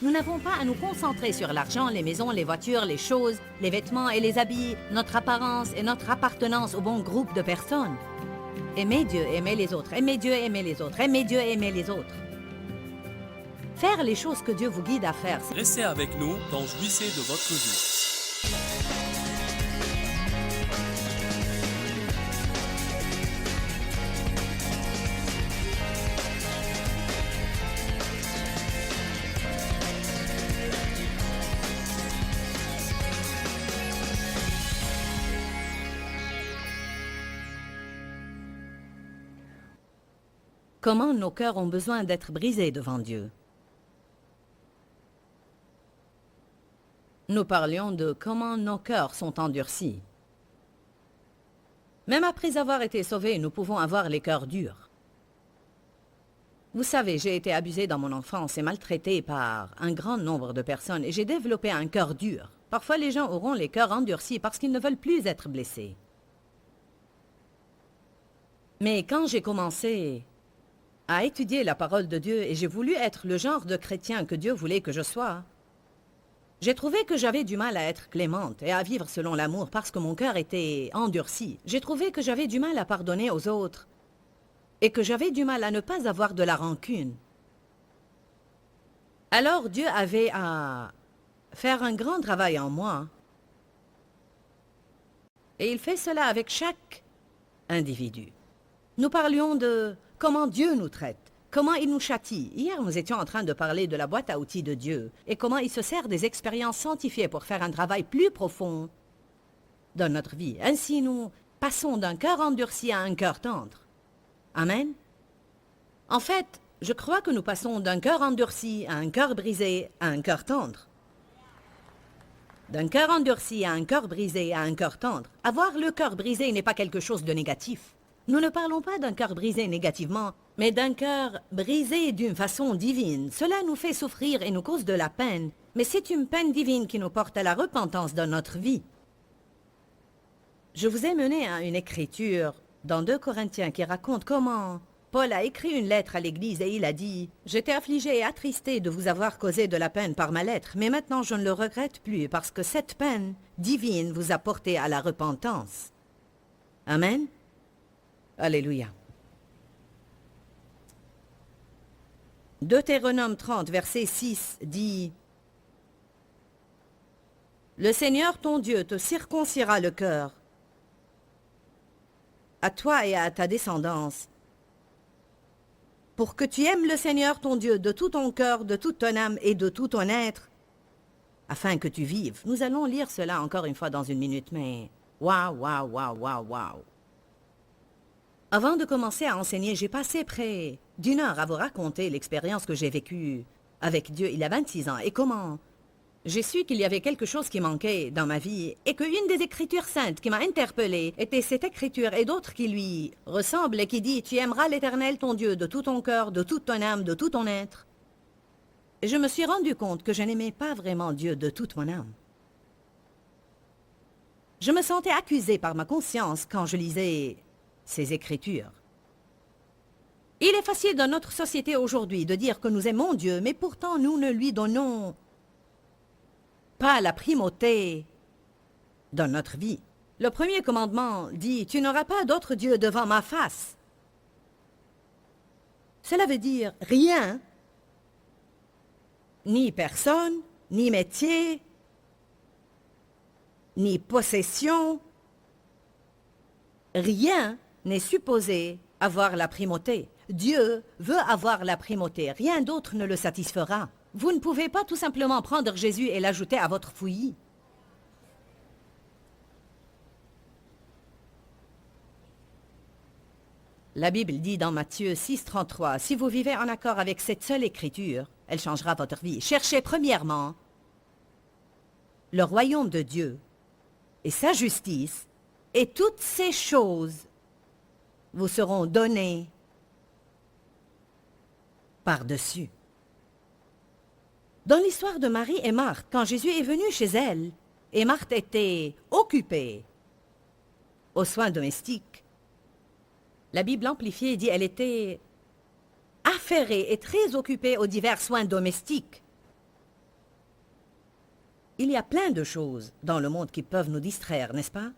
Nous n'avons pas à nous concentrer sur l'argent, les maisons, les voitures, les choses, les vêtements et les habits, notre apparence et notre appartenance au bon groupe de personnes. Aimez Dieu, aimez les autres, aimez Dieu, aimez les autres, aimez Dieu, aimez les autres. Faire les choses que Dieu vous guide à faire. Restez avec nous dans Jouissez de votre vie. Comment nos cœurs ont besoin d'être brisés devant Dieu. Nous parlions de comment nos cœurs sont endurcis. Même après avoir été sauvés, nous pouvons avoir les cœurs durs. Vous savez, j'ai été abusée dans mon enfance et maltraitée par un grand nombre de personnes et j'ai développé un cœur dur. Parfois, les gens auront les cœurs endurcis parce qu'ils ne veulent plus être blessés. Mais quand j'ai commencé à étudier la parole de Dieu et j'ai voulu être le genre de chrétien que Dieu voulait que je sois, j'ai trouvé que j'avais du mal à être clémente et à vivre selon l'amour parce que mon cœur était endurci. J'ai trouvé que j'avais du mal à pardonner aux autres et que j'avais du mal à ne pas avoir de la rancune. Alors Dieu avait à faire un grand travail en moi. Et il fait cela avec chaque individu. Nous parlions de comment Dieu nous traite, comment il nous châtie. Hier, nous étions en train de parler de la boîte à outils de Dieu et comment il se sert des expériences sanctifiées pour faire un travail plus profond dans notre vie. Ainsi, nous passons d'un cœur endurci à un cœur tendre. Amen. En fait, je crois que nous passons d'un cœur endurci à un cœur brisé à un cœur tendre. D'un cœur endurci à un cœur brisé à un cœur tendre. Avoir le cœur brisé n'est pas quelque chose de négatif. Nous ne parlons pas d'un cœur brisé négativement, mais d'un cœur brisé d'une façon divine. Cela nous fait souffrir et nous cause de la peine, mais c'est une peine divine qui nous porte à la repentance dans notre vie. Je vous ai mené à une écriture dans 2 Corinthiens qui raconte comment Paul a écrit une lettre à l'Église et il a dit « J'étais affligé et attristé de vous avoir causé de la peine par ma lettre, mais maintenant je ne le regrette plus parce que cette peine divine vous a porté à la repentance. » Amen. Alléluia. Deutéronome 30, verset 6 dit « Le Seigneur ton Dieu te circoncira le cœur, à toi et à ta descendance, pour que tu aimes le Seigneur ton Dieu de tout ton cœur, de toute ton âme et de tout ton être, afin que tu vives. » Nous allons lire cela encore une fois dans une minute, mais waouh, waouh, waouh, waouh, waouh. Avant de commencer à enseigner, j'ai passé près d'1 heure à vous raconter l'expérience que j'ai vécue avec Dieu il y a 26 ans et comment j'ai su qu'il y avait quelque chose qui manquait dans ma vie et qu'une des Écritures saintes qui m'a interpellée était cette écriture et d'autres qui lui ressemblent et qui dit « Tu aimeras l'Éternel ton Dieu de tout ton cœur, de toute ton âme, de tout ton être. » Et je me suis rendu compte que je n'aimais pas vraiment Dieu de toute mon âme. Je me sentais accusée par ma conscience quand je lisais ces Écritures. Il est facile dans notre société aujourd'hui de dire que nous aimons Dieu, mais pourtant nous ne lui donnons pas la primauté dans notre vie. Le premier commandement dit « Tu n'auras pas d'autre Dieu devant ma face ». Cela veut dire rien, ni personne, ni métier, ni possession, rien n'est supposé avoir la primauté. Dieu veut avoir la primauté. Rien d'autre ne le satisfera. Vous ne pouvez pas tout simplement prendre Jésus et l'ajouter à votre fouillis. La Bible dit dans Matthieu 6, 33, « Si vous vivez en accord avec cette seule écriture, elle changera votre vie. Cherchez premièrement le royaume de Dieu et sa justice, et toutes ces choses vous seront données par-dessus. » Dans l'histoire de Marie et Marthe, quand Jésus est venu chez elle, et Marthe était occupée aux soins domestiques, la Bible amplifiée dit elle était affairée et très occupée aux divers soins domestiques. Il y a plein de choses dans le monde qui peuvent nous distraire, n'est-ce pas?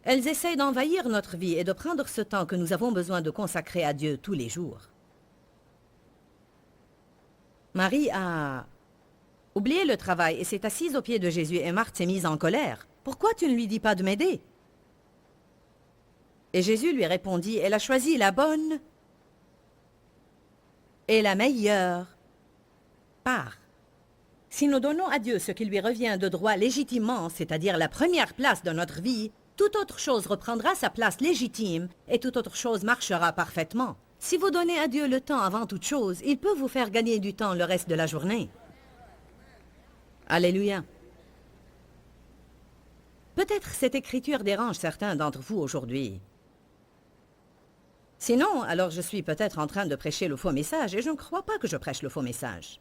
Elles essayent d'envahir notre vie et de prendre ce temps que nous avons besoin de consacrer à Dieu tous les jours. Marie a oublié le travail et s'est assise aux pieds de Jésus et Marthe s'est mise en colère. « Pourquoi tu ne lui dis pas de m'aider ?» Et Jésus lui répondit, « Elle a choisi la bonne et la meilleure part. Si nous donnons à Dieu ce qui lui revient de droit légitimement, c'est-à-dire la première place de notre vie, toute autre chose reprendra sa place légitime et toute autre chose marchera parfaitement. Si vous donnez à Dieu le temps avant toute chose, il peut vous faire gagner du temps le reste de la journée. » Alléluia. Peut-être cette écriture dérange certains d'entre vous aujourd'hui. Sinon, alors je suis peut-être en train de prêcher le faux message et je ne crois pas que je prêche le faux message.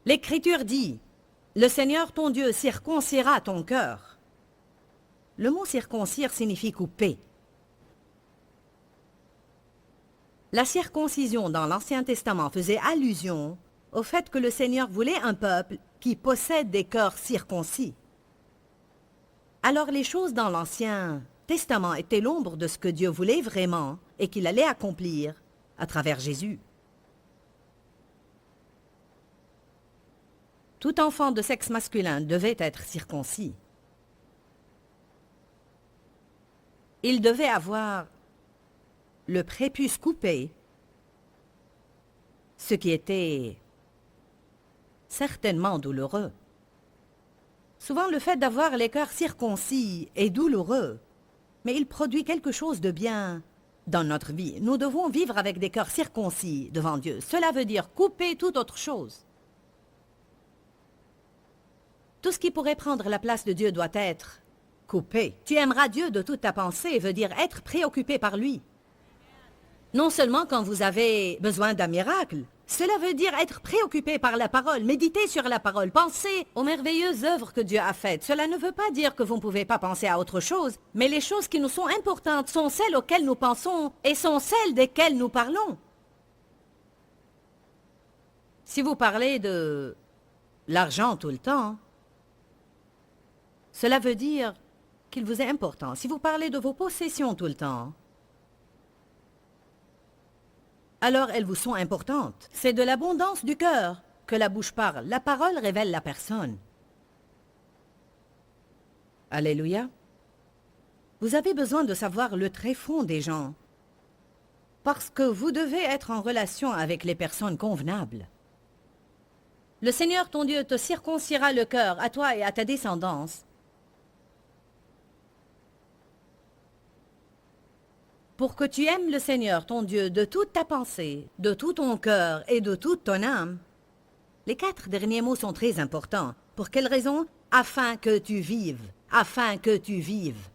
L'écriture dit, « Le Seigneur ton Dieu circoncira ton cœur. » Le mot circoncire signifie couper. La circoncision dans l'Ancien Testament faisait allusion au fait que le Seigneur voulait un peuple qui possède des cœurs circoncis. Alors les choses dans l'Ancien Testament étaient l'ombre de ce que Dieu voulait vraiment et qu'il allait accomplir à travers Jésus. Tout enfant de sexe masculin devait être circoncis. Il devait avoir le prépuce coupé, ce qui était certainement douloureux. Souvent, le fait d'avoir les cœurs circoncis est douloureux, mais il produit quelque chose de bien dans notre vie. Nous devons vivre avec des cœurs circoncis devant Dieu. Cela veut dire couper toute autre chose. Tout ce qui pourrait prendre la place de Dieu doit être coupé. Tu aimeras Dieu de toute ta pensée veut dire être préoccupé par lui. Non seulement quand vous avez besoin d'un miracle, cela veut dire être préoccupé par la parole, méditer sur la parole, penser aux merveilleuses œuvres que Dieu a faites. Cela ne veut pas dire que vous ne pouvez pas penser à autre chose, mais les choses qui nous sont importantes sont celles auxquelles nous pensons et sont celles desquelles nous parlons. Si vous parlez de l'argent tout le temps, cela veut dire qu'il vous est important. Si vous parlez de vos possessions tout le temps, alors elles vous sont importantes. C'est de l'abondance du cœur que la bouche parle. La parole révèle la personne. Alléluia. Vous avez besoin de savoir le tréfond des gens, parce que vous devez être en relation avec les personnes convenables. Le Seigneur ton Dieu te circoncira le cœur, à toi et à ta descendance, pour que tu aimes le Seigneur, ton Dieu, de toute ta pensée, de tout ton cœur et de toute ton âme. Les 4 derniers mots sont très importants. Pour quelle raison? Afin que tu vives. Afin que tu vives.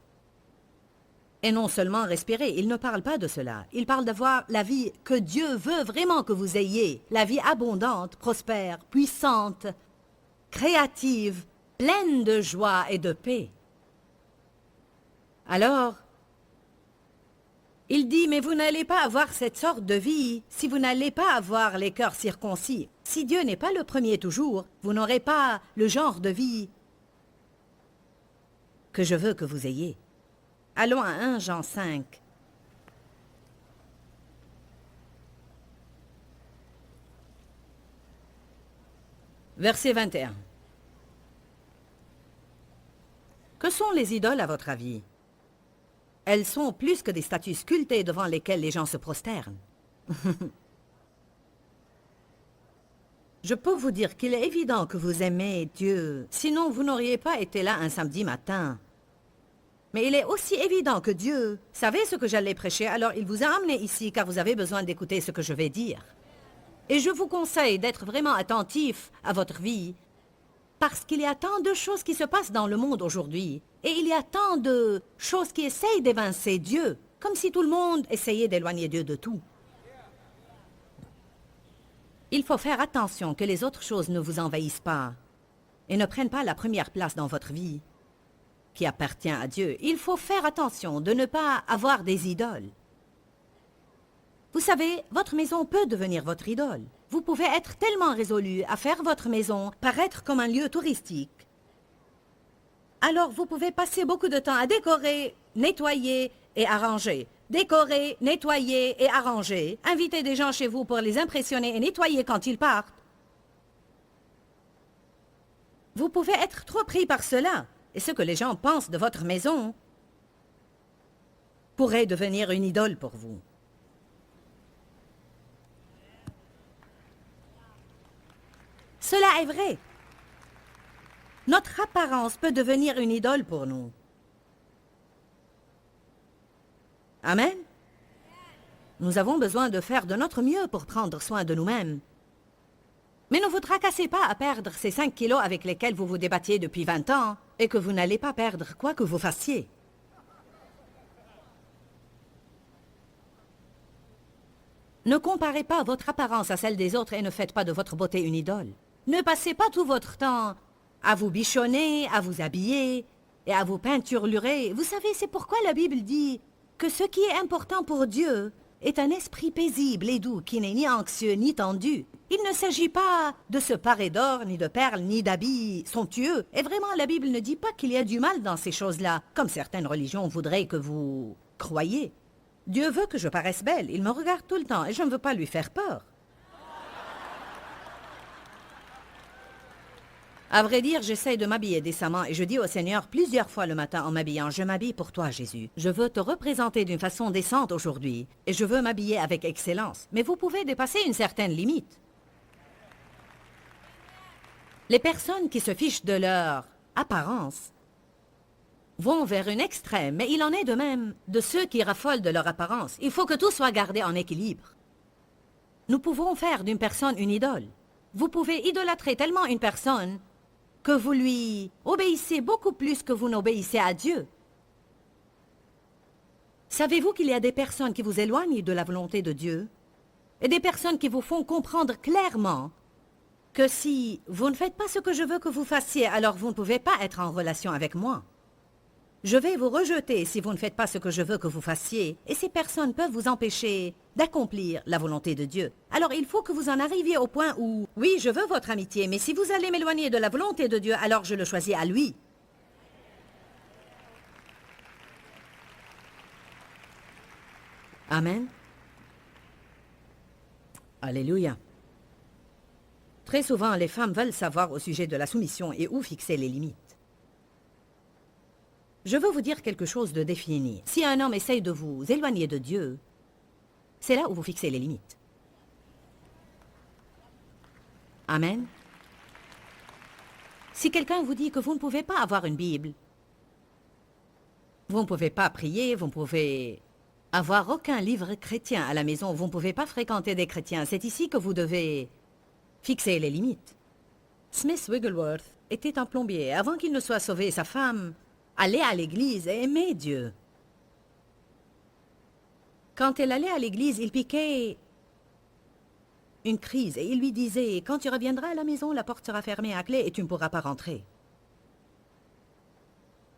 Et non seulement respirer, il ne parle pas de cela. Il parle d'avoir la vie que Dieu veut vraiment que vous ayez. La vie abondante, prospère, puissante, créative, pleine de joie et de paix. Alors, il dit, mais vous n'allez pas avoir cette sorte de vie si vous n'allez pas avoir les cœurs circoncis. Si Dieu n'est pas le premier toujours, vous n'aurez pas le genre de vie que je veux que vous ayez. Allons à 1 Jean 5. Verset 21. Que sont les idoles à votre avis? Elles sont plus que des statues sculptées devant lesquelles les gens se prosternent. Je peux vous dire qu'il est évident que vous aimez Dieu, sinon vous n'auriez pas été là un samedi matin. Mais il est aussi évident que Dieu savait ce que j'allais prêcher, alors il vous a amené ici car vous avez besoin d'écouter ce que je vais dire. Et je vous conseille d'être vraiment attentif à votre vie, parce qu'il y a tant de choses qui se passent dans le monde aujourd'hui, et il y a tant de choses qui essayent d'évincer Dieu, comme si tout le monde essayait d'éloigner Dieu de tout. Il faut faire attention que les autres choses ne vous envahissent pas et ne prennent pas la première place dans votre vie qui appartient à Dieu. Il faut faire attention de ne pas avoir des idoles. Vous savez, votre maison peut devenir votre idole. Vous pouvez être tellement résolu à faire votre maison paraître comme un lieu touristique. Alors vous pouvez passer beaucoup de temps à décorer, nettoyer et arranger. Décorer, nettoyer et arranger. Inviter des gens chez vous pour les impressionner et nettoyer quand ils partent. Vous pouvez être trop pris par cela. Et ce que les gens pensent de votre maison pourrait devenir une idole pour vous. Cela est vrai. Notre apparence peut devenir une idole pour nous. Amen. Nous avons besoin de faire de notre mieux pour prendre soin de nous-mêmes. Mais ne vous tracassez pas à perdre ces 5 kilos avec lesquels vous vous débattiez depuis 20 ans et que vous n'allez pas perdre quoi que vous fassiez. Ne comparez pas votre apparence à celle des autres et ne faites pas de votre beauté une idole. Ne passez pas tout votre temps à vous bichonner, à vous habiller et à vous peinturlurer. Vous savez, c'est pourquoi la Bible dit que ce qui est important pour Dieu est un esprit paisible et doux qui n'est ni anxieux ni tendu. Il ne s'agit pas de se parer d'or, ni de perles, ni d'habits somptueux. Et vraiment, la Bible ne dit pas qu'il y a du mal dans ces choses-là, comme certaines religions voudraient que vous croyiez. Dieu veut que je paraisse belle. Il me regarde tout le temps et je ne veux pas lui faire peur. À vrai dire, j'essaie de m'habiller décemment et je dis au Seigneur plusieurs fois le matin en m'habillant, « Je m'habille pour toi, Jésus. Je veux te représenter d'une façon décente aujourd'hui et je veux m'habiller avec excellence. » Mais vous pouvez dépasser une certaine limite. Les personnes qui se fichent de leur apparence vont vers une extrême, mais il en est de même de ceux qui raffolent de leur apparence. Il faut que tout soit gardé en équilibre. Nous pouvons faire d'une personne une idole. Vous pouvez idolâtrer tellement une personne que vous lui obéissez beaucoup plus que vous n'obéissez à Dieu. Savez-vous qu'il y a des personnes qui vous éloignent de la volonté de Dieu et des personnes qui vous font comprendre clairement que si vous ne faites pas ce que je veux que vous fassiez, alors vous ne pouvez pas être en relation avec moi. Je vais vous rejeter si vous ne faites pas ce que je veux que vous fassiez, et ces personnes peuvent vous empêcher d'accomplir la volonté de Dieu. Alors il faut que vous en arriviez au point où, oui, je veux votre amitié, mais si vous allez m'éloigner de la volonté de Dieu, alors je le choisis à lui. Amen. Alléluia. Très souvent, les femmes veulent savoir au sujet de la soumission et où fixer les limites. Je veux vous dire quelque chose de défini. Si un homme essaye de vous éloigner de Dieu, c'est là où vous fixez les limites. Amen. Si quelqu'un vous dit que vous ne pouvez pas avoir une Bible, vous ne pouvez pas prier, vous ne pouvez avoir aucun livre chrétien à la maison, vous ne pouvez pas fréquenter des chrétiens, c'est ici que vous devez fixer les limites. Smith Wigglesworth était un plombier. Avant qu'il ne soit sauvé, sa femme allait à l'église et aimait Dieu. Quand elle allait à l'église, il piquait une crise et il lui disait « Quand tu reviendras à la maison, la porte sera fermée à clé et tu ne pourras pas rentrer. »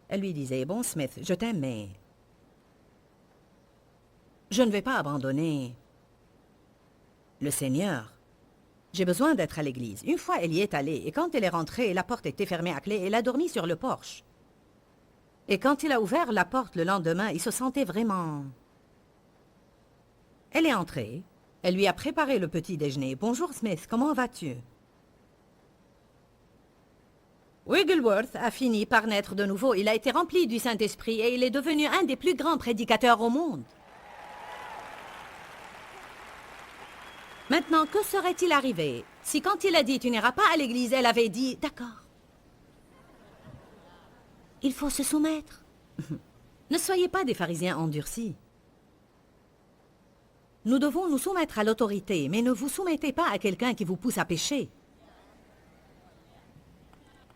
Elle lui disait « Bon, Smith, je t'aime, mais je ne vais pas abandonner le Seigneur. J'ai besoin d'être à l'église. » Une fois, elle y est allée et quand elle est rentrée, la porte était fermée à clé et elle a dormi sur le porche. Et quand il a ouvert la porte le lendemain, il se sentait vraiment... Elle est entrée. Elle lui a préparé le petit déjeuner. « Bonjour Smith, comment vas-tu? » Wigglesworth a fini par naître de nouveau. Il a été rempli du Saint-Esprit et il est devenu un des plus grands prédicateurs au monde. Maintenant, que serait-il arrivé si quand il a dit « Tu n'iras pas à l'église », elle avait dit « D'accord. Il faut se soumettre. » Ne soyez pas des pharisiens endurcis. Nous devons nous soumettre à l'autorité, mais ne vous soumettez pas à quelqu'un qui vous pousse à pécher.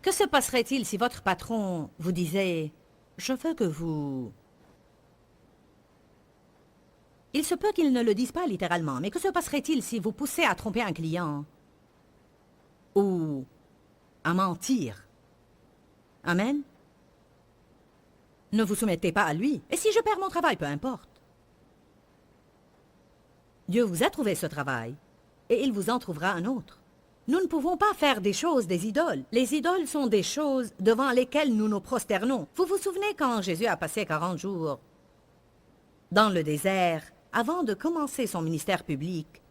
Que se passerait-il si votre patron vous disait « Je veux que vous... » Il se peut qu'il ne le dise pas littéralement, mais que se passerait-il si vous poussez à tromper un client ou à mentir? Amen. Ne vous soumettez pas à lui. Et si je perds mon travail, peu importe. Dieu vous a trouvé ce travail, et il vous en trouvera un autre. Nous ne pouvons pas faire des choses des idoles. Les idoles sont des choses devant lesquelles nous nous prosternons. Vous vous souvenez quand Jésus a passé 40 jours dans le désert avant de commencer son ministère public,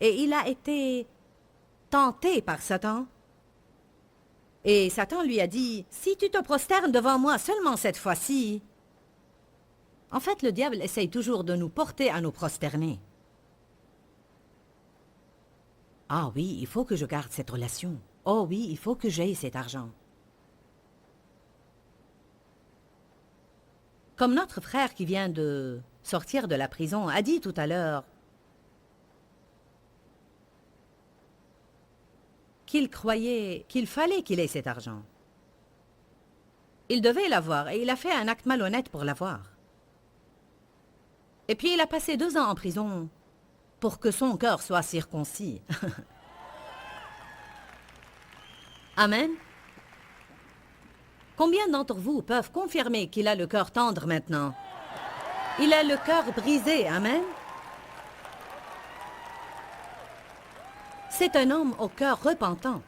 et il a été tenté par Satan? Et Satan lui a dit, « Si tu te prosternes devant moi seulement cette fois-ci... » En fait, le diable essaye toujours de nous porter à nous prosterner. Ah oui, il faut que je garde cette relation. Oh oui, il faut que j'aie cet argent. Comme notre frère qui vient de sortir de la prison a dit tout à l'heure, qu'il croyait qu'il fallait qu'il ait cet argent. Il devait l'avoir et il a fait un acte malhonnête pour l'avoir. Et puis il a passé 2 ans en prison pour que son cœur soit circoncis. Amen. Combien d'entre vous peuvent confirmer qu'il a le cœur tendre maintenant? Il a le cœur brisé, amen. C'est un homme au cœur repentant.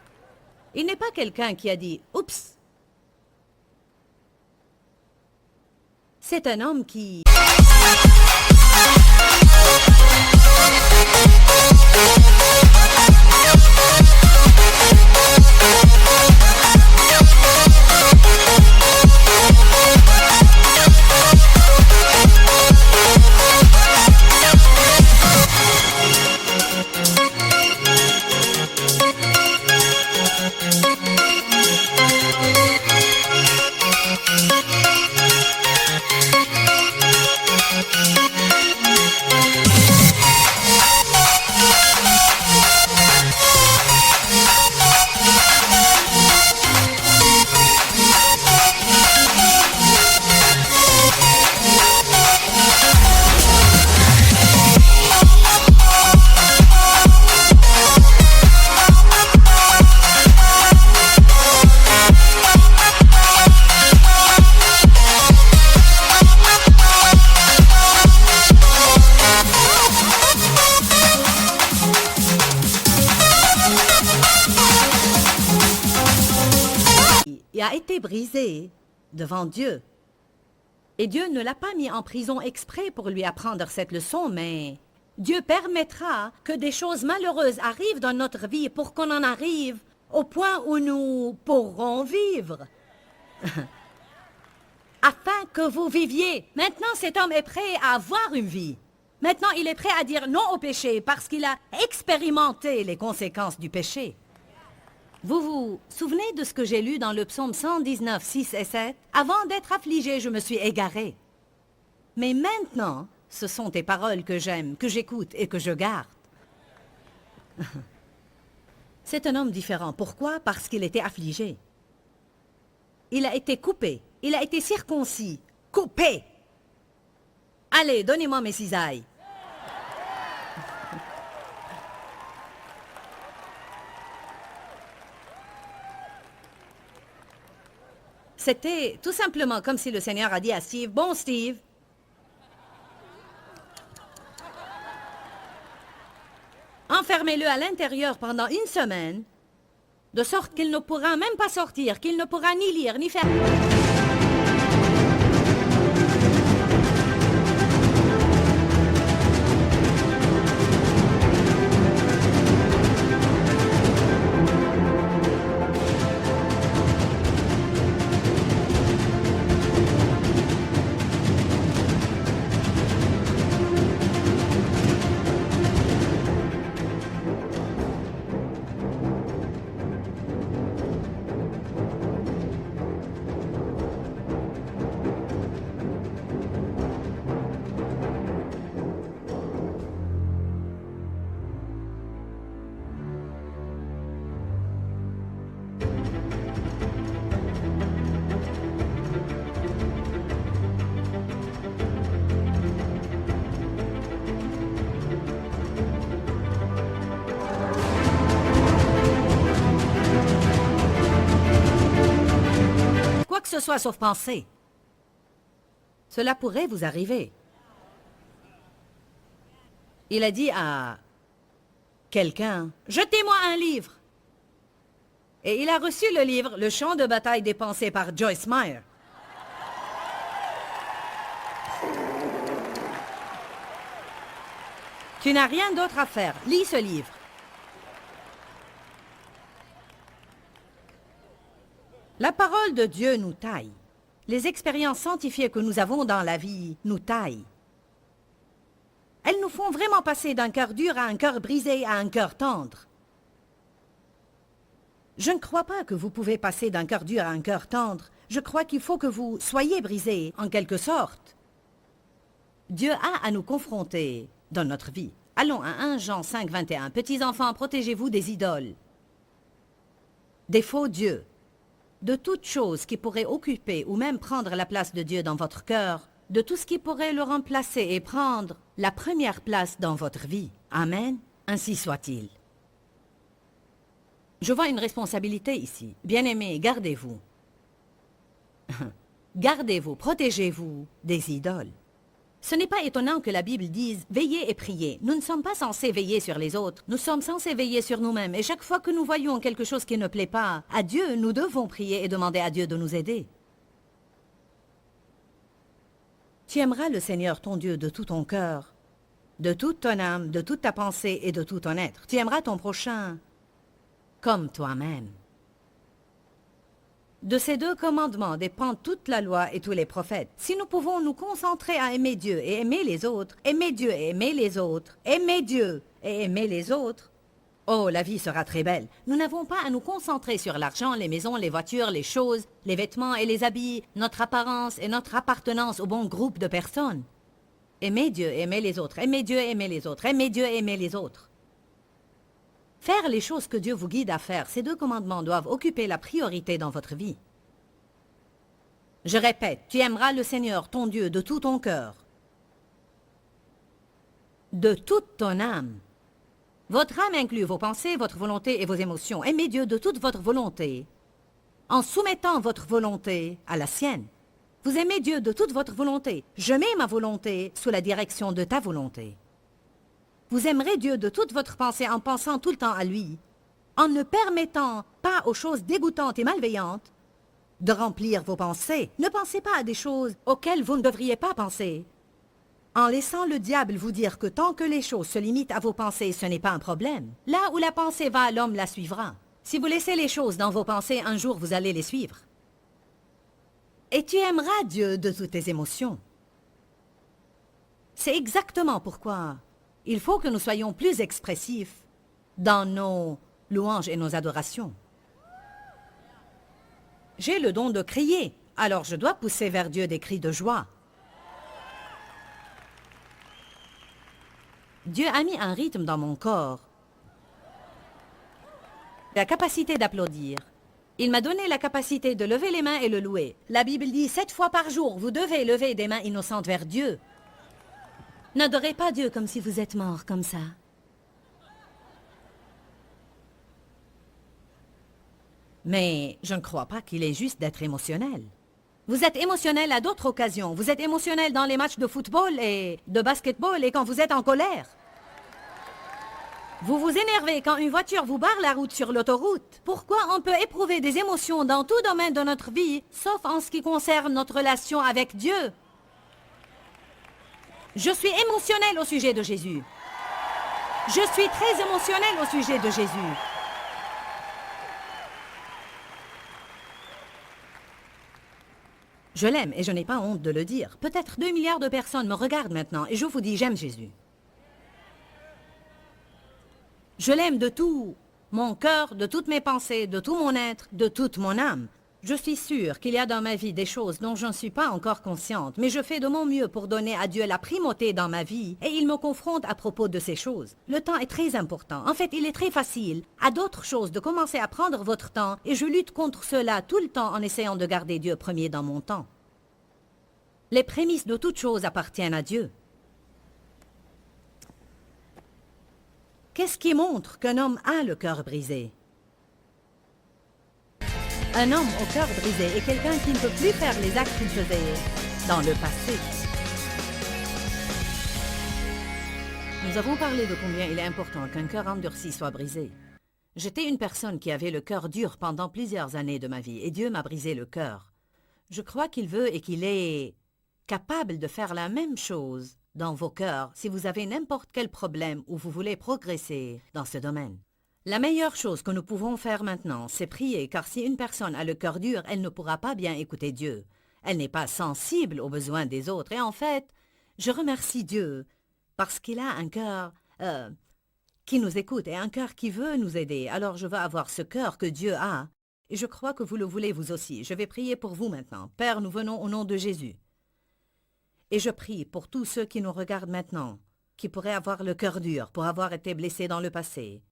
Il n'est pas quelqu'un qui a dit « Oups ». C'est un homme qui... a été brisé devant Dieu. Et Dieu ne l'a pas mis en prison exprès pour lui apprendre cette leçon, mais Dieu permettra que des choses malheureuses arrivent dans notre vie pour qu'on en arrive au point où nous pourrons vivre. Afin que vous viviez. Maintenant, cet homme est prêt à avoir une vie. Maintenant, il est prêt à dire non au péché parce qu'il a expérimenté les conséquences du péché. Vous vous souvenez de ce que j'ai lu dans le psaume 119, 6 et 7? Avant d'être affligé, je me suis égaré. Mais maintenant, ce sont tes paroles que j'aime, que j'écoute et que je garde. C'est un homme différent. Pourquoi? Parce qu'il était affligé. Il a été coupé. Il a été circoncis. Coupé! Allez, donnez-moi mes cisailles. C'était tout simplement comme si le Seigneur a dit à Steve, « Bon, Steve, enfermez-le à l'intérieur pendant 1 semaine, de sorte qu'il ne pourra même pas sortir, qu'il ne pourra ni lire, ni faire... » Quoi que ce soit sauf penser. Cela pourrait vous arriver. Il a dit à quelqu'un, « Jetez-moi un livre !» Et il a reçu le livre « Le champ de bataille des pensées » par Joyce Meyer. Tu n'as rien d'autre à faire. Lis ce livre. La parole de Dieu nous taille. Les expériences scientifiques que nous avons dans la vie nous taillent. Elles nous font vraiment passer d'un cœur dur à un cœur brisé à un cœur tendre. Je ne crois pas que vous pouvez passer d'un cœur dur à un cœur tendre. Je crois qu'il faut que vous soyez brisés, en quelque sorte. Dieu a à nous confronter dans notre vie. Allons à 1 Jean 5, 21. Petits enfants, protégez-vous des idoles, des faux dieux, de toute chose qui pourrait occuper ou même prendre la place de Dieu dans votre cœur, de tout ce qui pourrait le remplacer et prendre la première place dans votre vie. Amen. Ainsi soit-il. Je vois une responsabilité ici. Bien-aimés, gardez-vous. Gardez-vous, protégez-vous des idoles. Ce n'est pas étonnant que la Bible dise « Veillez et priez ». Nous ne sommes pas censés veiller sur les autres. Nous sommes censés veiller sur nous-mêmes. Et chaque fois que nous voyons quelque chose qui ne plaît pas à Dieu, nous devons prier et demander à Dieu de nous aider. Tu aimeras le Seigneur ton Dieu de tout ton cœur, de toute ton âme, de toute ta pensée et de tout ton être. Tu aimeras ton prochain comme toi-même. De ces 2 commandements dépend toute la loi et tous les prophètes. Si nous pouvons nous concentrer à aimer Dieu et aimer les autres, aimer Dieu et aimer les autres, aimer Dieu et aimer les autres, oh, la vie sera très belle. Nous n'avons pas à nous concentrer sur l'argent, les maisons, les voitures, les choses, les vêtements et les habits, notre apparence et notre appartenance au bon groupe de personnes. Aimer Dieu et aimer les autres, aimer Dieu et aimer les autres, aimer Dieu et aimer les autres. Faire les choses que Dieu vous guide à faire, ces 2 commandements doivent occuper la priorité dans votre vie. Je répète, tu aimeras le Seigneur, ton Dieu, de tout ton cœur, de toute ton âme. Votre âme inclut vos pensées, votre volonté et vos émotions. Aimez Dieu de toute votre volonté, en soumettant votre volonté à la sienne. Vous aimez Dieu de toute votre volonté. Je mets ma volonté sous la direction de ta volonté. Vous aimerez Dieu de toute votre pensée en pensant tout le temps à lui, en ne permettant pas aux choses dégoûtantes et malveillantes de remplir vos pensées. Ne pensez pas à des choses auxquelles vous ne devriez pas penser. En laissant le diable vous dire que tant que les choses se limitent à vos pensées, ce n'est pas un problème. Là où la pensée va, l'homme la suivra. Si vous laissez les choses dans vos pensées, un jour vous allez les suivre. Et tu aimeras Dieu de toutes tes émotions. C'est exactement pourquoi il faut que nous soyons plus expressifs dans nos louanges et nos adorations. J'ai le don de crier, alors je dois pousser vers Dieu des cris de joie. Dieu a mis un rythme dans mon corps, la capacité d'applaudir. Il m'a donné la capacité de lever les mains et le louer. La Bible dit 7 fois par jour, vous devez lever des mains innocentes vers Dieu. N'adorez pas Dieu comme si vous êtes mort comme ça. Mais je ne crois pas qu'il est juste d'être émotionnel. Vous êtes émotionnel à d'autres occasions. Vous êtes émotionnel dans les matchs de football et de basketball et quand vous êtes en colère. Vous vous énervez quand une voiture vous barre la route sur l'autoroute. Pourquoi on peut éprouver des émotions dans tout domaine de notre vie, sauf en ce qui concerne notre relation avec Dieu? Je suis émotionnel au sujet de Jésus. Je suis très émotionnel au sujet de Jésus. Je l'aime et je n'ai pas honte de le dire. Peut-être 2 milliards de personnes me regardent maintenant et je vous dis j'aime Jésus. Je l'aime de tout mon cœur, de toutes mes pensées, de tout mon être, de toute mon âme. Je suis sûre qu'il y a dans ma vie des choses dont je ne suis pas encore consciente, mais je fais de mon mieux pour donner à Dieu la primauté dans ma vie et il me confronte à propos de ces choses. Le temps est très important. En fait, il est très facile à d'autres choses de commencer à prendre votre temps et je lutte contre cela tout le temps en essayant de garder Dieu premier dans mon temps. Les prémices de toute chose appartiennent à Dieu. Qu'est-ce qui montre qu'un homme a le cœur brisé? Un homme au cœur brisé est quelqu'un qui ne peut plus faire les actes qu'il faisait dans le passé. Nous avons parlé de combien il est important qu'un cœur endurci soit brisé. J'étais une personne qui avait le cœur dur pendant plusieurs années de ma vie, et Dieu m'a brisé le cœur. Je crois qu'il veut et qu'il est capable de faire la même chose dans vos cœurs si vous avez n'importe quel problème ou vous voulez progresser dans ce domaine. La meilleure chose que nous pouvons faire maintenant, c'est prier, car si une personne a le cœur dur, elle ne pourra pas bien écouter Dieu. Elle n'est pas sensible aux besoins des autres. Et en fait, je remercie Dieu parce qu'il a un cœur qui nous écoute et un cœur qui veut nous aider. Alors je veux avoir ce cœur que Dieu a. Et je crois que vous le voulez vous aussi. Je vais prier pour vous maintenant. Père, nous venons au nom de Jésus. Et je prie pour tous ceux qui nous regardent maintenant, qui pourraient avoir le cœur dur pour avoir été blessés dans le passé,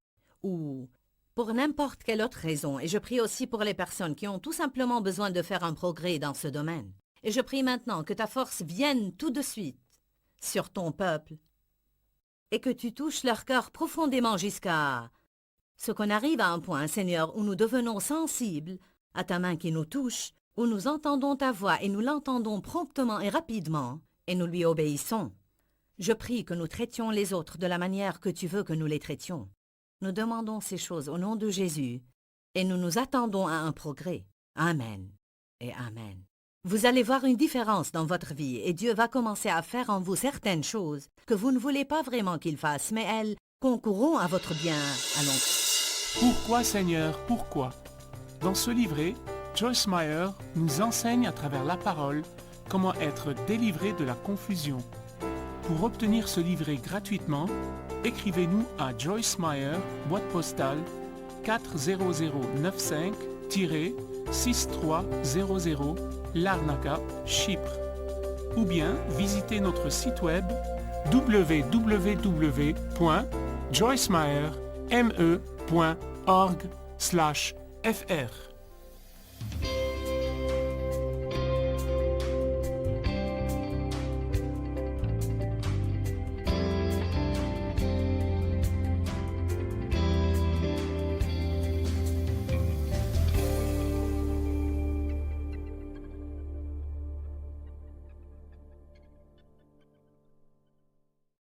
ou pour n'importe quelle autre raison. Et je prie aussi pour les personnes qui ont tout simplement besoin de faire un progrès dans ce domaine. Et je prie maintenant que ta force vienne tout de suite sur ton peuple et que tu touches leur cœur profondément jusqu'à ce qu'on arrive à un point, Seigneur, où nous devenons sensibles à ta main qui nous touche, où nous entendons ta voix et nous l'entendons promptement et rapidement, et nous lui obéissons. Je prie que nous traitions les autres de la manière que tu veux que nous les traitions. Nous demandons ces choses au nom de Jésus, et nous nous attendons à un progrès. Amen et Amen. Vous allez voir une différence dans votre vie, et Dieu va commencer à faire en vous certaines choses que vous ne voulez pas vraiment qu'il fasse, mais elles concourront à votre bien à long terme. Pourquoi Seigneur, pourquoi? Dans ce livret, Joyce Meyer nous enseigne à travers la parole comment être délivré de la confusion. Pour obtenir ce livret gratuitement, écrivez-nous à Joyce Meyer, boîte postale 40095-6300 Larnaca, Chypre. Ou bien visitez notre site web www.joycemeyer.org/fr.